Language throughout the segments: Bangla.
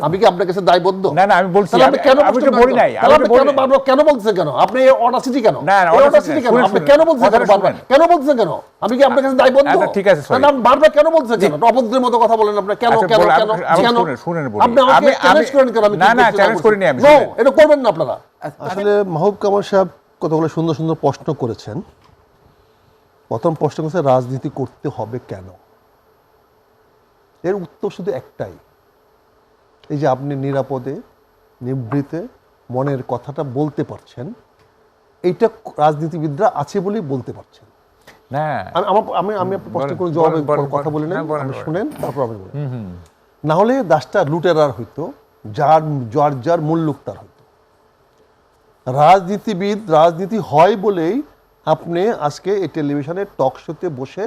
আমি কি আপনার কাছে দায়বদ্ধ? না না, আমি বলছি আপনি কেন বলি নাই, কেন বলছেন কেন আপনি অডাসিটি কেন? অডাসিটি কেন আপনি কেন বলছেন কেন বারবার? কেন বলছেন কেন? আমি কি আপনার কাছে দায়বদ্ধ? ঠিক আছে, আপনি বারবার কেন বলছেন কেন? অভদ্রের মতো কথা বলেন আপনি কেন কেন কেন কেন? শুনেন বলি, আপনি আমাকে চ্যালেঞ্জ করেন কেন? আমি না না চ্যালেঞ্জ করিনি আমি। নো, এটা করবেন না আপনারা। আসলে মাহবুব কামাল সাহেব কতগুলো সুন্দর সুন্দর প্রশ্ন করেছেন। প্রথম প্রশ্ন হচ্ছে রাজনীতি করতে হবে কেন? এর উত্তর শুধু একটাই, এই যে আপনি নিরাপদে নিভৃতে মনের কথাটা বলতে পারছেন, এইটা রাজনীতিবিদরা আছে বলেই বলতে পারছেন। না আমি আপনার প্রশ্ন করে জবাবে কথা বলি না, আপনি শুনেন তারপর আমি বলি। না হলে দাসটা লুটেরার হইতো, যার মূল লোক তার হইতো। রাজনীতিবিদ রাজনীতি হয় বলেই আপনি আজকে এই টেলিভিশনের টক শোতে বসে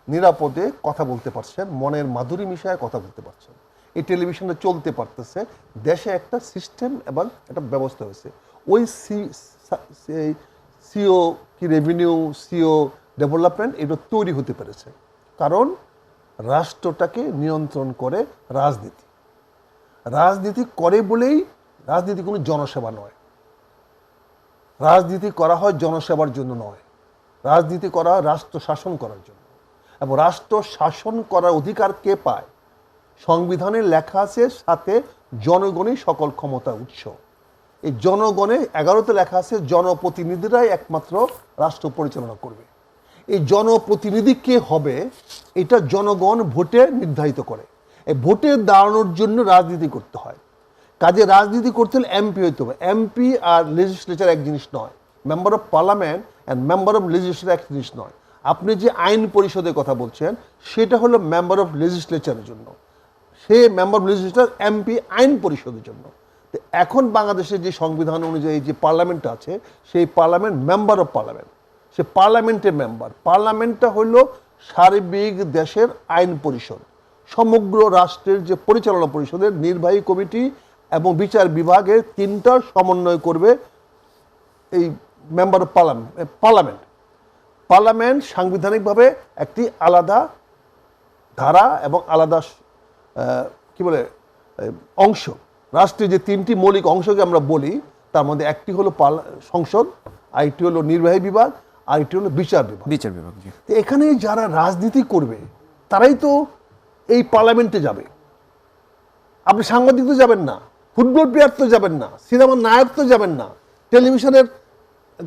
নিরাপদে কথা বলতে পারছেন, মনের মাধুরী মিশায় কথা বলতে পারছেন। এই টেলিভিশনটা চলতে পারতেছে, দেশে একটা সিস্টেম এবং একটা ব্যবস্থা হয়েছে। ওই সিও কি রেভিনিউ, সিও ডেভেলপমেন্ট এটা তৈরি হতে পেরেছে কারণ রাষ্ট্রটাকে নিয়ন্ত্রণ করে রাজনীতি। রাজনীতি করে বলেই রাজনীতি কোনো জনসেবা নয়, রাজনীতি করা হয় জনসেবার জন্য নয়, রাজনীতি করা হয় রাষ্ট্র শাসন করার জন্য। এবং রাষ্ট্র শাসন করার অধিকার কে পায়? সংবিধানে লেখা আছে সাথে জনগণই সকল ক্ষমতার উৎস। এই জনগণে 11তে লেখা আছে জনপ্রতিনিধিরাই একমাত্র রাষ্ট্র পরিচালনা করবে। এই জনপ্রতিনিধি কে হবে এটা জনগণ ভোটে নির্ধারিত করে। এই ভোটে দাঁড়ানোর জন্য রাজনীতি করতে হয়। কাজে রাজনীতি করতে হলে এমপি হইতে হবে। এমপি আর লেজিসলেচার এক জিনিস নয়, member of parliament and member of legislature এক জিনিস নয়। আপনি যে আইন পরিষদের কথা বলছেন সেটা হলো মেম্বার অফ লেজিসলেচারের জন্য, সে মেম্বার অফ লেজিসলেচার, এমপি আইন পরিষদের জন্য। তো এখন বাংলাদেশের যে সংবিধান অনুযায়ী যে পার্লামেন্ট আছে সেই পার্লামেন্ট মেম্বার অফ পার্লামেন্ট, সে পার্লামেন্টের মেম্বার। পার্লামেন্টটা হলো সার্বিক দেশের আইন পরিষদ, সমগ্র রাষ্ট্রের যে পরিচালনা পরিষদের নির্বাহী কমিটি এবং বিচার বিভাগের তিনটার সমন্বয় করবে এই মেম্বার অফ পার্লামেন্ট। পার্লামেন্ট সাংবিধানিকভাবে একটি আলাদা ধারা এবং আলাদা কি বলে অংশ। রাষ্ট্রের যে তিনটি মৌলিক অংশকে আমরা বলি তার মধ্যে একটি হলো সংসদ, আরেকটি হলো নির্বাহী বিভাগ, আরেকটি হলো বিচার বিভাগ। তো এখানে যারা রাজনীতি করবে তারাই তো এই পার্লামেন্টে যাবে। আপনি সাংবাদিক তো যাবেন না, ফুটবল প্লেয়ার তো যাবেন না, সিনেমার নায়ক তো যাবেন না, টেলিভিশনের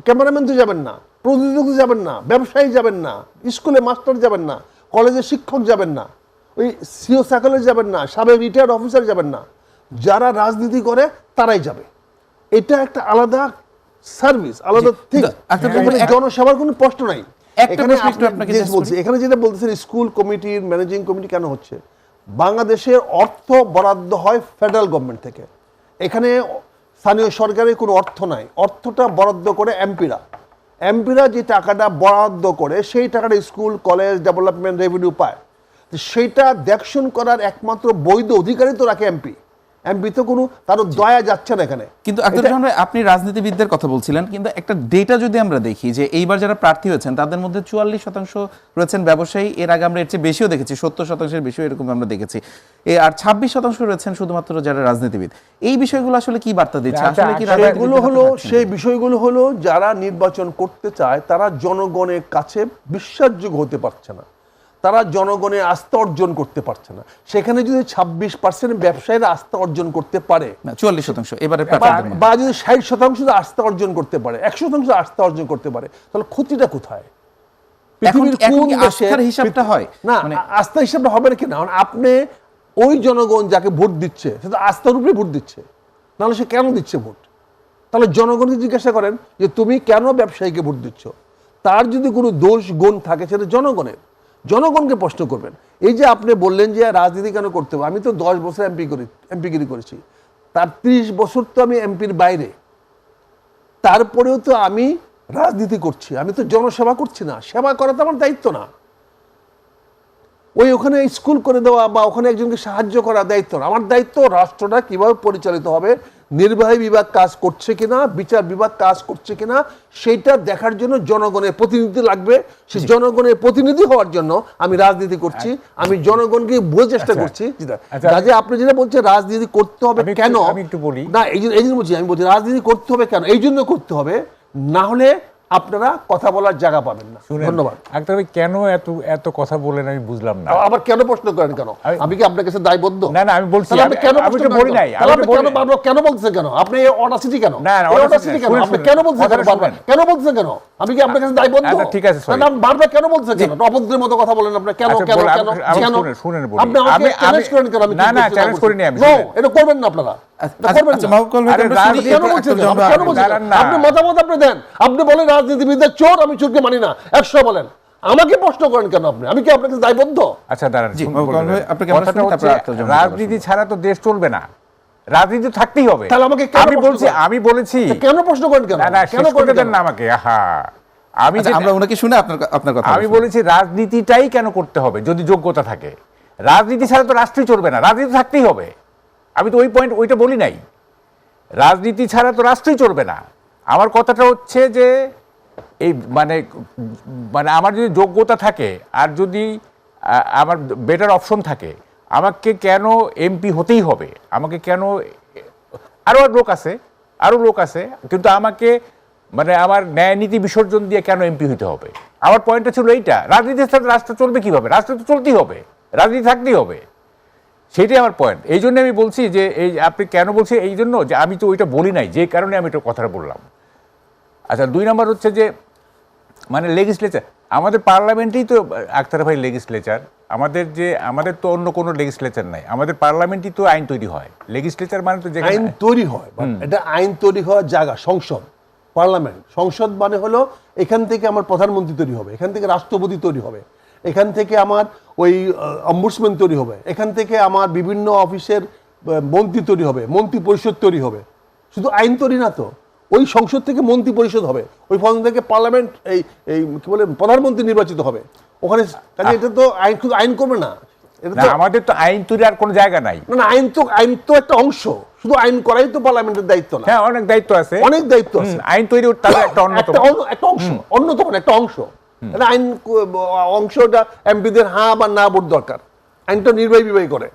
ক্যামেরাম্যান তো যাবেন না, প্রযোজক তো যাবেন না, ব্যবসায়ী যাবেন না, স্কুলে মাস্টার যাবেন না, কলেজের শিক্ষক যাবেন না, ওই সিও সার্কেলে যাবেন না, সাবেক রিটায়ার্ড অফিসার যাবেন না। যারা রাজনীতি করে তারাই যাবে। এটা একটা আলাদা সার্ভিস, আলাদা থিং। জনসেবার কোনো প্রশ্ন নাই। এখানে যেটা বলতেছেন স্কুল কমিটির ম্যানেজিং কমিটি কেন হচ্ছে, বাংলাদেশের অর্থ বরাদ্দ হয় ফেডারেল গভর্নমেন্ট থেকে। এখানে স্থানীয় সরকারের কোনো অর্থ নাই, অর্থটা বরাদ্দ করে এমপিরা। এমপিরা যে টাকাটা বরাদ্দ করে সেই টাকাটা স্কুল কলেজ ডেভেলপমেন্ট রেভিনিউ পায়। সেইটা দেখশন করার একমাত্র বৈধ অধিকারই তো রাখে এমপি। এমপি তো কোনো তার দয়া যাচ্ছে না এখানে। কিন্তু আপনি রাজনীতিবিদদের কথা বলছিলেন, কিন্তু একটা ডেটা যদি আমরা দেখি যে এইবার যারা প্রার্থী হয়েছেন তাদের মধ্যে 44% রয়েছেন ব্যবসায়ী। এর আগে আমরা এর চেয়ে বেশিও দেখেছি, 70%-এর বেশিও এরকম আমরা দেখেছি। আর 26% রয়েছেন শুধুমাত্র যারা রাজনীতিবিদ। এই বিষয়গুলো আসলে কি বার্তা দিচ্ছে? আসলে কি সেই বিষয়গুলো হলো যারা নির্বাচন করতে চায় তারা জনগণের কাছে বিশ্বাসযোগ্য হতে পারছে না, তারা জনগণের আস্থা অর্জন করতে পারছে না। সেখানে যদি 26% ব্যবসায়ীরা আস্থা অর্জন করতে পারে, 44% এবারে বা যদি 60% আস্থা অর্জন করতে পারে, 100% আস্থা অর্জন করতে পারে, তাহলে ক্ষতিটা কোথায়? পৃথিবীর কোন দেশের হিসাবটা হয় না? আস্থা হিসাবটা হবে না কিনা, আপনি ওই জনগণ যাকে ভোট দিচ্ছে সে তো আস্থার উপরে ভোট দিচ্ছে, নাহলে সে কেন দিচ্ছে ভোট? তাহলে জনগণকে জিজ্ঞাসা করেন যে তুমি কেন ব্যবসায়ীকে ভোট দিচ্ছ। তার যদি কোনো দোষ গুণ থাকে সেটা জনগণকে প্রশ্ন করবেন। এই যে আপনি বললেন যে রাজনীতি কেন করতে হবে, আমি তো 10 বছর এমপিগিরি করেছি, তার 30 বছর তো আমি এমপির বাইরে, তারপরেও তো আমি রাজনীতি করছি। আমি তো জনসেবা করছি না, সেবা করা তো আমার দায়িত্ব না। ওখানে স্কুল করে দেওয়া বা ওখানে একজনকে সাহায্য করা দায়িত্ব না। আমার দায়িত্ব রাষ্ট্রটা কিভাবে পরিচালিত হবে, নির্বাহী বিভাগ কাজ করছে কিনা, বিচার বিভাগ কাজ করছে কিনা, সেটা দেখার জন্য জনগণের প্রতিনিধি লাগবে। সেই জনগণের প্রতিনিধি হওয়ার জন্য আমি রাজনীতি করছি, আমি জনগণকে বোঝার চেষ্টা করছি। কাজে আপনি যেটা বলছেন রাজনীতি করতে হবে কেন, আমি একটু বলি না এই জন্য বলছি, আমি বলছি রাজনীতি করতে হবে কেন, এই জন্য করতে হবে, না হলে আপনারা কথা বলার জায়গা পাবেন না। ধন্যবাদ। আক্তার ভাই, কেন এত কথা বলেন আমি বুঝলাম না। আবার কেন প্রশ্ন করেন কেন? আমি কি আপনার কাছে দায়বদ্ধ? না না, আমি বলছি, আমি কেন আমি তো বলি নাই। কেন বলছেন কেন? আপনি অডাসিটি কেন? না না, অডাসিটি কেন? আপনি কেন বলছেন কেন? বারবার কেন বলছেন কেন? আমি কি আপনার কাছে দায়বদ্ধ? ঠিক আছে, সরি। না, বারবার কেন বলছেন কেন? অপদ্রের মতো কথা বলেন আপনি। কেন কেন কেন কেন? শুনেন বলি। আপনি আমাকে চ্যালেঞ্জ করেন কেন? আমি না না, চ্যালেঞ্জ করিনি আমি। নো, এটা করবেন না আপনারা। আপনি মতামত আপনি দেন, আপনি বলেন রাজনীতিবিদদের চোর, আমি চোরকে মানি না, 100 বলেন। আমাকে প্রশ্ন করেন কেন আপনি? আমি কি আপনার কাছে দায়বদ্ধ? আচ্ছা দাঁড়ান, রাজনীতি ছাড়া তো দেশ চলবে না, রাজনীতি থাকতেই হবে। তাহলে আমাকে আমি বলেছি কেন প্রশ্ন করেন কেন? না না, কেন করে দেন না আমাকে? আমরা ওনাকে শুনে আপনার কথা আমি বলেছি রাজনীতিটাই কেন করতে হবে যদি যোগ্যতা থাকে। রাজনীতি ছাড়া তো রাষ্ট্রই চলবে না, রাজনীতি থাকতেই হবে। আমি তো ওইটা বলি নাই, রাজনীতি ছাড়া তো রাষ্ট্রই চলবে না। আমার কথাটা হচ্ছে যে এই মানে আমার যদি যোগ্যতা থাকে আর যদি আমার বেটার অপশন থাকে, আমাকে কেন এমপি হতেই হবে? আমাকে কেন, আরও লোক আছে কিন্তু আমাকে আমার ন্যায় নীতি বিসর্জন দিয়ে কেন এমপি হতে হবে? আমার পয়েন্টটা ছিল এইটা, রাজনীতির সাথে রাষ্ট্র চলবে কিভাবে? রাষ্ট্র তো চলতেই হবে, রাজনীতি থাকতেই হবে, সেটাই আমার পয়েন্ট। এই জন্য আমি বলছি যে এই আপনি কেন বলছেন, এই জন্য যে আমি তো ওইটা বলি নাই, যে কারণে আমি এটা কথাটা বললাম। আচ্ছা, 2 নম্বর হচ্ছে যে লেজিসলেচার, আমাদের পার্লামেন্টেই তো আক্তার ভাই লেজিসলেচার। আমাদের তো অন্য কোনো লেজিসলেচার নাই, আমাদের পার্লামেন্টই তো আইন তৈরি হয়। লেজিসলেচার মানে তো আইন তৈরি হয়, এটা আইন তৈরি হওয়ার জায়গা সংসদ, পার্লামেন্ট। সংসদ মানে হলো এখান থেকে আমার প্রধানমন্ত্রী তৈরি হবে, এখান থেকে রাষ্ট্রপতি তৈরি হবে, এখান থেকে আমার ওই অম্বুডসম্যান তৈরি হবে, এখান থেকে আমার বিভিন্ন অফিসের মন্ত্রী তৈরি হবে, মন্ত্রী পরিষদ তৈরি হবে। শুধু আইন তৈরি না তো, ওই সংসদ থেকে মন্ত্রী পরিষদ হবে, ওই ফোন থেকে পার্লামেন্ট এই কি বলে প্রধানমন্ত্রী নির্বাচিত হবে ওখানে। এটা তো আইন শুধু আইন করবে না, আমাদের তো আইন তৈরি আর কোনো জায়গা নাই। না, আইন তো একটা অংশ, শুধু আইন করাই তো পার্লামেন্টের দায়িত্ব না। হ্যাঁ, অনেক দায়িত্ব আছে, অনেক দায়িত্ব আছে। আইন তৈরি তাদের একটা অন্যতম একটা অংশ। আইন অংশটা এমপিদের হ্যাঁ বা না ভোট দরকার, আইনটা নির্বাহী বিভাগ করে।